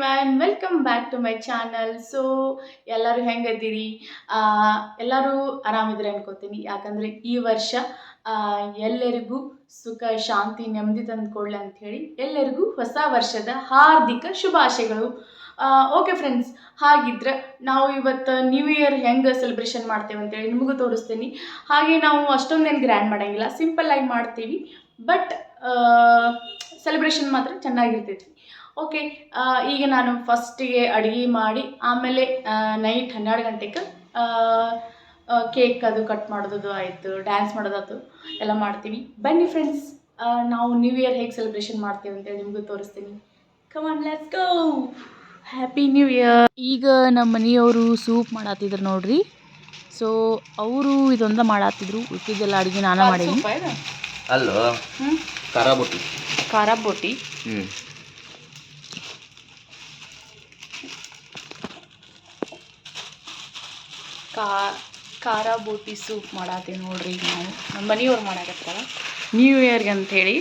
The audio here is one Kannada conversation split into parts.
Everyone, welcome back to my channel. So ಎಲ್ಲರೂ ಹೆಂಗದ್ದೀರಿ? ಎಲ್ಲರೂ ಆರಾಮಿದ್ರೆ ಅನ್ಕೋತೀನಿ. ಯಾಕಂದರೆ ಈ ವರ್ಷ ಎಲ್ಲರಿಗೂ ಸುಖ, ಶಾಂತಿ, ನೆಮ್ಮದಿ ತಂದುಕೊಳ್ಳಿ ಅಂಥೇಳಿ ಎಲ್ಲರಿಗೂ ಹೊಸ ವರ್ಷದ ಹಾರ್ದಿಕ ಶುಭಾಶಯಗಳು. ಓಕೆ ಫ್ರೆಂಡ್ಸ್, ಹಾಗಿದ್ರೆ ನಾವು ಇವತ್ತು ನ್ಯೂ ಇಯರ್ ಹೆಂಗೆ ಸೆಲೆಬ್ರೇಷನ್ ಮಾಡ್ತೇವೆ ಅಂತೇಳಿ ನಿಮಗೂ ತೋರಿಸ್ತೀನಿ. ಹಾಗೆ ನಾವು ಅಷ್ಟೊಂದೇನು ಗ್ರ್ಯಾಂಡ್ ಮಾಡೋಂಗಿಲ್ಲ, ಸಿಂಪಲ್ಲಾಗಿ ಮಾಡ್ತೀವಿ. ಬಟ್ ಸೆಲೆಬ್ರೇಷನ್ ಮಾತ್ರ ಚೆನ್ನಾಗಿರ್ತೈತಿ. ಓಕೆ, ಈಗ ನಾನು ಫಸ್ಟಿಗೆ ಅಡುಗೆ ಮಾಡಿ ಆಮೇಲೆ ನೈಟ್ 12 ಗಂಟೆಗೆ ಕೇಕ್ ಅದು ಕಟ್ ಮಾಡೋದು ಆಯಿತು, ಡ್ಯಾನ್ಸ್ ಮಾಡೋದಾಯ್ತು, ಎಲ್ಲ ಮಾಡ್ತೀವಿ. ಬನ್ನಿ ಫ್ರೆಂಡ್ಸ್, ನಾವು ನ್ಯೂ ಇಯರ್ ಹೇಗೆ ಸೆಲೆಬ್ರೇಷನ್ ಮಾಡ್ತೀವಿ ಅಂತೇಳಿ ನಿಮಗೂ ತೋರಿಸ್ತೀನಿ. Come on, let's go. Happy new year. ಈಗ ನಮ್ಮ ಮನೆಯವರು ಸೂಪ್ ಮಾಡತ್ತಿದ್ರು ನೋಡ್ರಿ. ಸೊ ಅವರು ಇದೊಂದ ಮಾಡತ್ತಿದ್ರು, ಉಳಿದಿದ್ದೆಲ್ಲ ಅಡುಗೆ ನಾನು ಮಾಡೀನಿ. ಅಲ್ಲೋ ಖಾರ ಬೋಟಿ. ಖಾರ ಬೋಟಿ. ಖಾರ ಬೋಟಿ ಸೂಪ್ ಮಾಡತ್ತೀವಿ ನೋಡ್ರಿ. ನಾವು ನಮ್ಮ ಮನೆಯವ್ರು ಮಾಡಕತ್ತಾರ ನ್ಯೂ ಇಯರ್ಗೆ ಅಂಥೇಳಿ.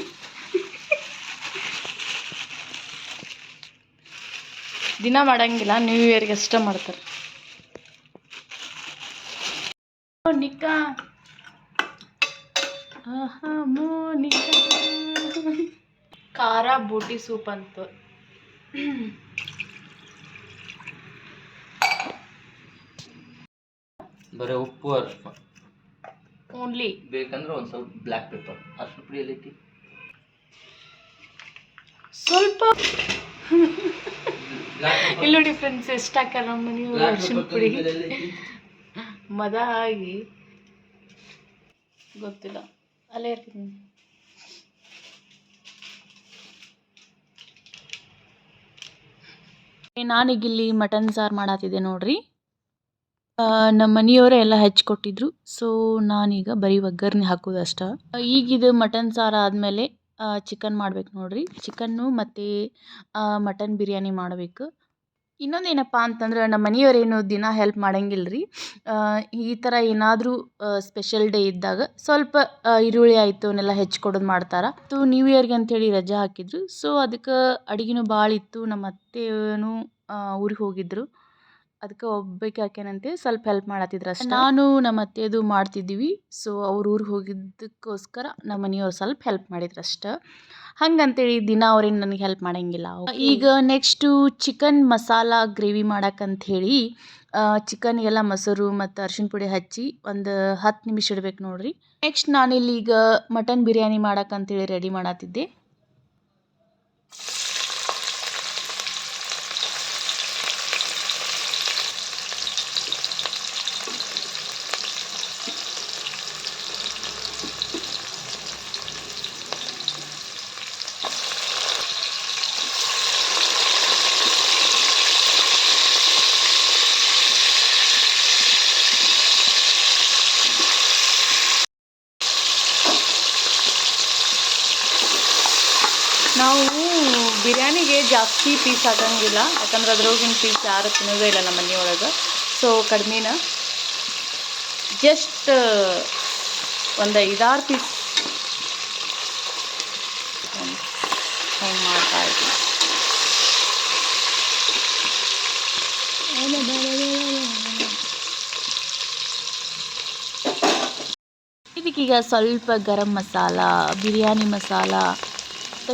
ದಿನ ಮಾಡಂಗಿಲ್ಲ, ನ್ಯೂ ಇಯರ್ಗೆ ಅಷ್ಟೇ ಮಾಡ್ತಾರೆ. ಮೋನಿಕಾ, ಮೋನಿಕಾ. ಖಾರ ಬೋಟಿ ಸೂಪ್ ಅಂತ. ಬರೀ ಉಪ್ಪು ಅರಿಶಿನ ಓನ್ಲಿ. ಬೇಕಂದ್ರೆ ಒಂದು ಸ್ವಲ್ಪ ಬ್ಲ್ಯಾಕ್ ಪೆಪ್ಪರ್. ಅರಿಶಿನ ಪುಡಿ ಎಲ್ಲೈತಿ? ಸ್ವಲ್ಪ ಇಲ್ಲ ನೋಡಿ ಫ್ರೆಂಡ್ಸ್, ಎಷ್ಟು ಹಾಕ್ಯಾರ ನಮ್ಮ ಮನೆಯವರು ಅರಿಶಿನ ಪುಡಿ. ಮದ ಆಗಿ ಗೊತ್ತಿಲ್ಲ, ಅಲ್ಲೇ ಇರ್ತೀನಿ. ನಾನೀಗಿಲ್ಲಿ ಮಟನ್ ಸಾರು ಮಾಡತ್ತಿದ್ದೆ ನೋಡ್ರಿ. ನಮ್ಮ ಮನೆಯವರೇ ಎಲ್ಲ ಹಚ್ಕೊಟ್ಟಿದ್ರು. ಸೊ ನಾನೀಗ ಬರೀ ಒಗ್ಗರಣೆ ಹಾಕೋದು ಅಷ್ಟ. ಈಗಿದು ಮಟನ್ ಸಾರು ಆದಮೇಲೆ ಚಿಕನ್ ಮಾಡ್ಬೇಕು ನೋಡ್ರಿ. ಚಿಕನ್ನು ಮತ್ತು ಮಟನ್ ಬಿರಿಯಾನಿ ಮಾಡಬೇಕು. ಇನ್ನೊಂದೇನಪ್ಪ ಅಂತಂದ್ರೆ, ನಮ್ಮ ಮನೆಯವರೇನು ದಿನ ಹೆಲ್ಪ್ ಮಾಡಂಗಿಲ್ಲ ರೀ. ಈ ಥರ ಏನಾದರೂ ಸ್ಪೆಷಲ್ ಡೇ ಇದ್ದಾಗ ಸ್ವಲ್ಪ ಈರುಳ್ಳಿ ಆಯಿತು ಅವನ್ನೆಲ್ಲ ಹೆಚ್ಚಿಕೊಡೋದು ಮಾಡ್ತಾರೆ. ನ್ಯೂ ಇಯರ್ಗೆ ಅಂಥೇಳಿ ರಜೆ ಹಾಕಿದ್ರು. ಸೊ ಅದಕ್ಕೆ ಅಡುಗೆನೂ ಭಾಳ ಇತ್ತು. ನಮ್ಮ ಅತ್ತೆನೂ ಊರಿಗೆ ಹೋಗಿದ್ರು, ಅದಕ್ಕೆ ಒಬ್ಬಾಕೆ ಹಾಕ್ಯಾನಂತೆ ಸ್ವಲ್ಪ ಹೆಲ್ಪ್ ಮಾಡತ್ತಿದ್ರು ಅಷ್ಟೇ. ನಾನು ನಮ್ಮ ಅತ್ತೆದು ಮಾಡ್ತಿದ್ದೀವಿ. ಸೊ ಅವ್ರು ಊರಿಗೆ ಹೋಗಿದ್ದಕ್ಕೋಸ್ಕರ ನಮ್ಮ ಮನೆಯವ್ರು ಸ್ವಲ್ಪ ಹೆಲ್ಪ್ ಮಾಡಿದ್ರು ಅಷ್ಟೇ. ಹಂಗಂತೇಳಿ ದಿನ ಅವ್ರೇನು ನನಗೆ ಹೆಲ್ಪ್ ಮಾಡೋಂಗಿಲ್ಲ. ಈಗ ನೆಕ್ಸ್ಟು ಚಿಕನ್ ಮಸಾಲ ಗ್ರೇವಿ ಮಾಡಕ್ಕಂಥೇಳಿ ಚಿಕನ್ಗೆಲ್ಲ ಮೊಸರು ಮತ್ತು ಅರಿಶಿನ ಪುಡಿ ಹಚ್ಚಿ ಒಂದು 10 ನಿಮಿಷ ಇಡ್ಬೇಕು ನೋಡ್ರಿ. ನೆಕ್ಸ್ಟ್ ನಾನಿಲ್ಲಿ ಈಗ ಮಟನ್ ಬಿರಿಯಾನಿ ಮಾಡಕ್ಕಂಥೇಳಿ ರೆಡಿ ಮಾಡತ್ತಿದ್ದೆ. ನಾವು ಬಿರಿಯಾನಿಗೆ ಜಾಸ್ತಿ ಪೀಸ್ ಹಾಕಂಗಿಲ್ಲ, ಯಾಕಂದ್ರೆ ಅದ್ರೊಳಗಿನ ಪೀಸ್ ಯಾರು ತಿನ್ನೋದೇ ಇಲ್ಲ ನಮ್ಮ ಮನೆಯೊಳಗೆ. ಸೊ ಕಡಿಮೆನ, ಜಸ್ಟ್ ಒಂದು 5-6 ಪೀಸ್ ಹೆಂಗೆ ಮಾಡ್ತಾ ಇದ್ದೀನಿ. ಇದಕ್ಕೀಗ ಸ್ವಲ್ಪ ಗರಂ ಮಸಾಲ, ಬಿರಿಯಾನಿ ಮಸಾಲ,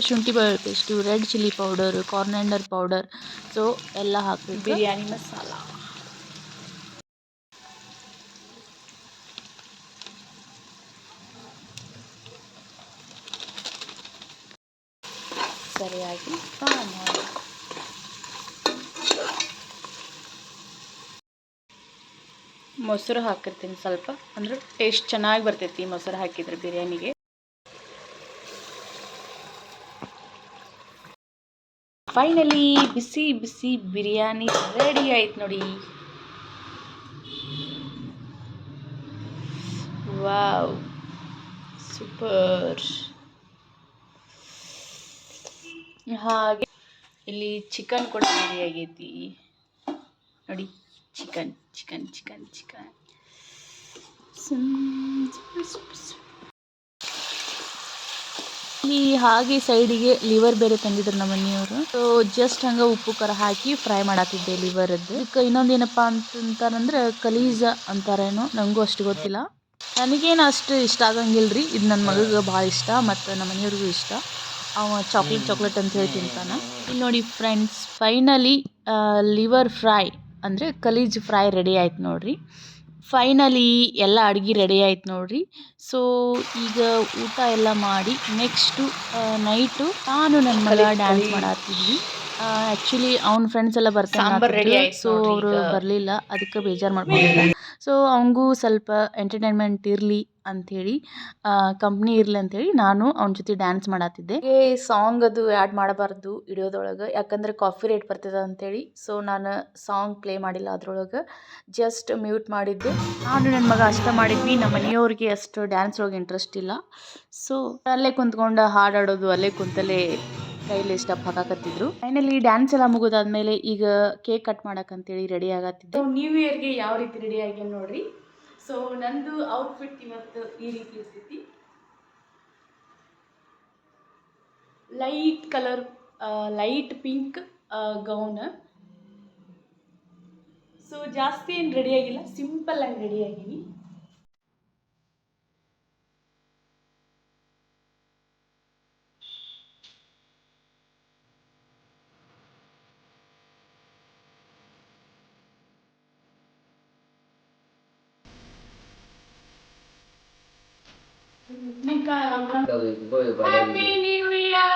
ಶುಂಠಿ ಬೆಳ್ಳುಳ್ಳಿ paste, red chilli powder, coriander powder, so ಎಲ್ಲ ಹಾಕಬೇಕು. ಬಿರಿಯಾನಿ ಮಸಾಲ ಸರಿಯಾಗಿ ಮಾಡಿ. ಮೊಸರು ಹಾಕಿರ್ತೀನಿ ಸ್ವಲ್ಪ, ಅಂದ್ರೆ ಟೇಸ್ಟ್ ಚೆನ್ನಾಗಿ ಬರ್ತೈತಿ ಮೊಸರು ಹಾಕಿದ್ರೆ ಬಿರಿಯಾನಿಗೆ. ಫೈನಲಿ ಬಿಸಿ ಬಿಸಿ ಬಿರಿಯಾನಿ ರೆಡಿ ಆಯ್ತು ನೋಡಿ. Wow, super. ಹಾಗೆ ಇಲ್ಲಿ ಚಿಕನ್ ಕೂಡ ರೆಡಿ ಆಗೈತಿ ನೋಡಿ. ಚಿಕನ್ ಚಿಕನ್ ಚಿಕನ್ ಚಿಕನ್ ಈ ಹಾಗೆ ಸೈಡಿಗೆ ಲಿವರ್ ಬೇರೆ ತಂದಿದ್ರು ನಮ್ಮ ಮನೆಯವರು. ಸೊ ಜಸ್ಟ್ ಹಂಗ ಉಪ್ಪು ಖಾರ ಹಾಕಿ ಫ್ರೈ ಮಾಡತ್ತಿದ್ದೆ ಲಿವರ್ದ್ದು. ಇದಕ್ಕೆ ಇನ್ನೊಂದೇನಪ್ಪಾ ಅಂತಂತಾರಂದ್ರೆ ಕಲೀಜ ಅಂತಾರೇನೋ, ನಂಗೂ ಅಷ್ಟು ಗೊತ್ತಿಲ್ಲ. ನನಗೇನು ಅಷ್ಟು ಇಷ್ಟ ಆಗಂಗಿಲ್ರಿ. ಇದು ನನ್ನ ಮಗಗೆ ಭಾಳ ಇಷ್ಟ ಮತ್ತು ನಮ್ಮ ಮನೆಯವ್ರಿಗೂ ಇಷ್ಟ. ಅವ ಚಾಕ್ಲೇಟ್ ಅಂತ ಹೇಳಿ ತಿಂತಾನೆ. ಇಲ್ಲಿ ನೋಡಿ ಫ್ರೆಂಡ್ಸ್, ಫೈನಲಿ ಲಿವರ್ ಫ್ರೈ ಅಂದರೆ ಕಲೀಜ್ ಫ್ರೈ ರೆಡಿ ಆಯ್ತು ನೋಡ್ರಿ. ಫೈನಲಿ ಎಲ್ಲ ಅಡುಗೆ ರೆಡಿ ಆಯ್ತು ನೋಡ್ರಿ. ಸೊ ಈಗ ಊಟ ಎಲ್ಲ ಮಾಡಿ ನೆಕ್ಸ್ಟು ನೈಟು ನಾನು ನನ್ನ ಮಗ ಡ್ಯಾನ್ಸ್ ಮಾಡತ್ತಿದ್ವಿ. ಆ್ಯಕ್ಚುಲಿ ಅವ್ನ ಫ್ರೆಂಡ್ಸ್ ಎಲ್ಲ ಬರ್ತಾರೆ. ಸೊ ಅವರು ಬರಲಿಲ್ಲ, ಅದಕ್ಕೆ ಬೇಜಾರು ಮಾಡ್ಕೊಂಡಿಲ್ಲ. ಸೊ ಅವನಿಗೂ ಸ್ವಲ್ಪ ಎಂಟರ್ಟೈನ್ಮೆಂಟ್ ಇರಲಿ ಅಂಥೇಳಿ, ಕಂಪ್ನಿ ಇರಲಿ ಅಂಥೇಳಿ ನಾನು ಅವನ ಜೊತೆ ಡ್ಯಾನ್ಸ್ ಮಾಡತ್ತಿದ್ದೆ. ಸಾಂಗ್ ಅದು ಆ್ಯಡ್ ಮಾಡಬಾರ್ದು ವಿಡಿಯೋದೊಳಗೆ, ಯಾಕಂದರೆ ಕಾಪಿ ರೇಟ್ ಬರ್ತದೆ ಅಂಥೇಳಿ. ಸೊ ನಾನು ಸಾಂಗ್ ಪ್ಲೇ ಮಾಡಿಲ್ಲ ಅದ್ರೊಳಗೆ, ಜಸ್ಟ್ ಮ್ಯೂಟ್ ಮಾಡಿದ್ದೆ. ನಾನು ನನ್ನ ಮಗ ಅಷ್ಟ ಮಾಡಿದ್ವಿ. ನಮ್ಮ ಮನೆಯವ್ರಿಗೆ ಅಷ್ಟು ಡ್ಯಾನ್ಸ್ ಒಳಗೆ ಇಂಟ್ರೆಸ್ಟ್ ಇಲ್ಲ. ಸೊ ಅಲ್ಲೇ ಕುಂತ್ಕೊಂಡು ಹಾಡಾಡೋದು, ಅಲ್ಲೇ ಕುಂತಲ್ಲೇ ಕೈಲಿ ಸ್ಟೆಪ್ ಹಾಕಾಕತ್ತಿದ್ರು. ಫೈನಲಿ ಡ್ಯಾನ್ಸ್ ಎಲ್ಲ ಮುಗಿದಾದ್ಮೇಲೆ ಈಗ ಕೇಕ್ ಕಟ್ ಮಾಡಕ್ಕಂತೇಳಿ ರೆಡಿ ಆಗತ್ತಿದ್ದೆ. ನ್ಯೂ ಇಯರ್ಗೆ ಯಾವ ರೀತಿ ರೆಡಿ ಆಗ್ಯಾನ ನೋಡ್ರಿ. ಸೊ ನಂದು ಔಟ್ಫಿಟ್ ಇವತ್ತು ಈ ರೀತಿ ಇರ್ತೈತಿ. Light colour, light pink gown. So ಜಾಸ್ತಿ ಏನು ರೆಡಿ ಆಗಿಲ್ಲ, ಸಿಂಪಲ್ ಆಗಿ ರೆಡಿ ಆಗೀನಿ. Happy New Year!